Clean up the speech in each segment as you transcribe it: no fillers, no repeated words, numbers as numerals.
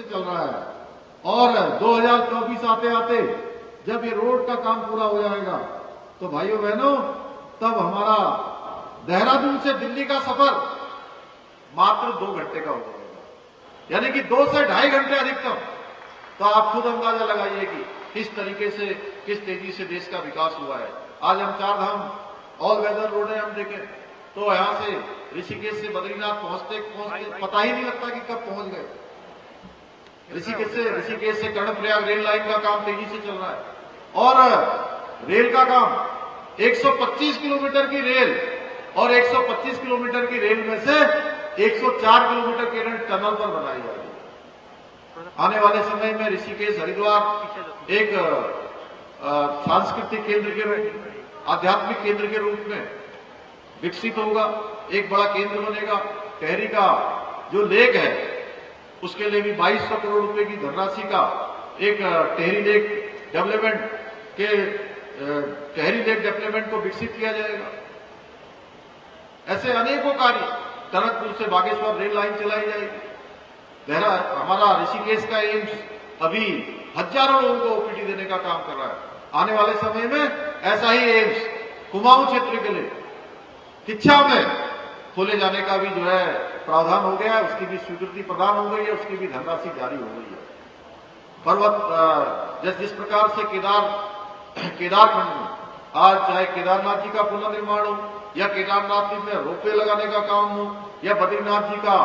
से चल रहा है और 2024 आते आते जब ये रोड का काम पूरा हो जाएगा तो भाइयों बहनों तब हमारा देहरादून से दिल्ली का सफर मात्र 2 घंटे का हो जाएगा, यानी कि 2 से 2.5 घंटे अधिकतम। तो आप खुद अंदाजा लगाइए कि किस तरीके से किस तेजी से देश का विकास हुआ है। आज हम 4 धाम ऑल वेदर रोड है, हम देखें तो यहां से ऋषिकेश से बद्रीनाथ पहुंचते पता ही नहीं लगता कि कब पहुंच गए। ऋषिकेश से कर्णप्रयाग रेल लाइन का काम तेजी से चल रहा है और रेल का काम 125 किलोमीटर की रेल और 125 किलोमीटर की रेल में से 104 किलोमीटर की रेल टनल पर बनाई जाएगी। आने वाले समय में ऋषिकेश हरिद्वार एक सांस्कृतिक केंद्र के रूप, आध्यात्मिक केंद्र के रूप में विकसित होगा, एक बड़ा केंद्र बनेगा। टेहरी का जो लेक है उसके लिए भी 2200 करोड़ रुपए की धनराशि का एक टेहरी लेक डेवलपमेंट के टेहरी लेक डेवलपमेंट को विकसित किया जाएगा। ऐसे अनेकों कार्य, टनकपुर से बागेश्वर रेल लाइन चलाई जाएगी। हमारा ऋषिकेश का एम्स अभी हजारों लोगों को ओपीडी देने का काम कर रहा है। आने वाले समय में ऐसा ही एम्स कुमाऊं क्षेत्र के लिए किच्छा में खोले जाने का भी जो है प्रावधान हो गया है, उसकी भी स्वीकृति प्रदान हो गई है, उसकी भी धनराशि जारी हो गई है। पर्वत जिस प्रकार से केदारखंड में आज चाहे केदारनाथ जी का पुनर्निर्माण हो या केदारनाथ जी में रोपवे लगाने का काम हो या बद्रीनाथ जी का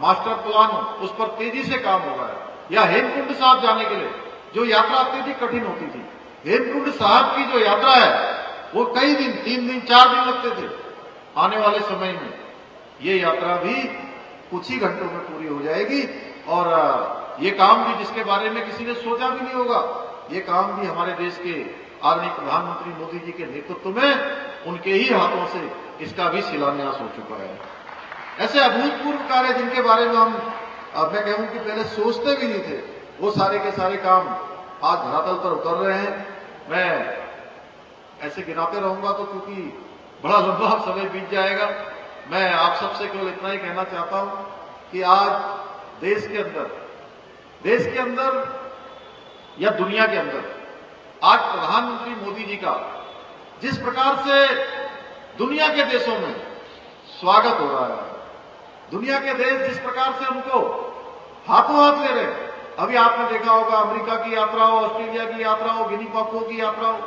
मास्टर प्लान हो, उस पर तेजी से काम हो रहा है। या हेमकुंड साहब जाने के लिए जो यात्रा अत्यधिक कठिन होती थी, हेमकुंड साहब की जो यात्रा है वो कई दिन, 3 दिन 4 दिन लगते थे। आने वाले समय में ये यात्रा भी कुछ ही घंटों में पूरी हो जाएगी और ये काम भी जिसके बारे में किसी ने सोचा भी नहीं होगा, ये काम भी हमारे देश के आदरणीय प्रधानमंत्री मोदी जी के नेतृत्व में उनके ही हाथों से इसका भी शिलान्यास हो चुका है। ऐसे अभूतपूर्व कार्य जिनके बारे में मैं कहूं कि पहले सोचते भी नहीं थे, वो सारे के सारे काम आज धरातल पर उतर रहे हैं। मैं ऐसे गिनाते रहूंगा तो क्योंकि बड़ा लंबा समय बीत जाएगा। मैं आप सबसे केवल इतना ही कहना चाहता हूं कि आज देश के अंदर या दुनिया के अंदर आज प्रधानमंत्री मोदी जी का जिस प्रकार से दुनिया के देशों में स्वागत हो रहा है, दुनिया के देश जिस प्रकार से उनको हाथों हाथ ले रहे हैं। अभी आपने देखा होगा अमेरिका की यात्रा हो, ऑस्ट्रेलिया की यात्रा हो, गिनी पापुओं की यात्रा हो,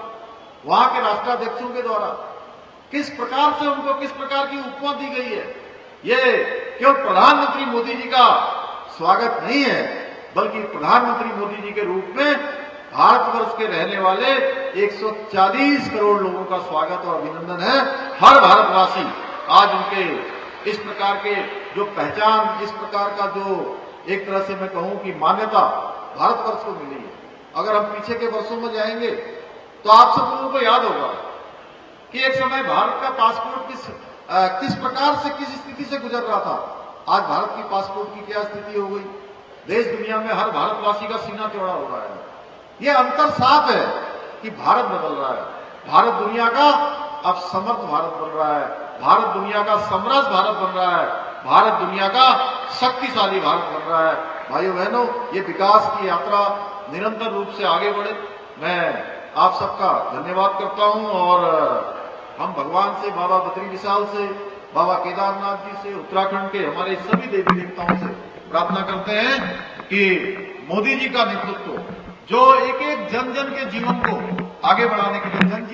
वहां के राष्ट्राध्यक्षों के द्वारा किस प्रकार से उनको किस प्रकार की उपमा दी गई है। ये केवल प्रधानमंत्री मोदी जी का स्वागत नहीं है, बल्कि प्रधानमंत्री मोदी जी के रूप में भारतवर्ष के रहने वाले 140 करोड़ लोगों का स्वागत और अभिनंदन है। हर भारतवासी आज उनके इस प्रकार के जो पहचान, इस प्रकार का जो एक तरह से मैं कहूं कि मान्यता भारतवर्ष को मिली है। अगर हम पीछे के वर्षों में जाएंगे तो आप सब लोगों को याद होगा कि एक समय भारत का पासपोर्ट किस प्रकार से किस स्थिति से गुजर रहा था। आज भारत की पासपोर्ट की क्या स्थिति हो गई। देश दुनिया में हर भारतवासी का सीना चौड़ा हो रहा है। यह अंतर साफ है कि भारत बदल रहा है। भारत दुनिया का अब समर्थ भारत बन रहा है, भारत दुनिया का समरस भारत बन रहा है, भारत दुनिया का शक्तिशाली भारत बन रहा है। भाइयों बहनों, ये विकास की यात्रा निरंतर रूप से आगे बढ़े। मैं आप सबका धन्यवाद करता हूं और हम भगवान से, बाबा बद्री विशाल से, बाबा केदारनाथ जी से, उत्तराखंड के हमारे सभी देवी देवताओं से प्रार्थना करते हैं कि मोदी जी का नेतृत्व जो एक एक जन जन के जीवन को आगे बढ़ाने के लिए, जन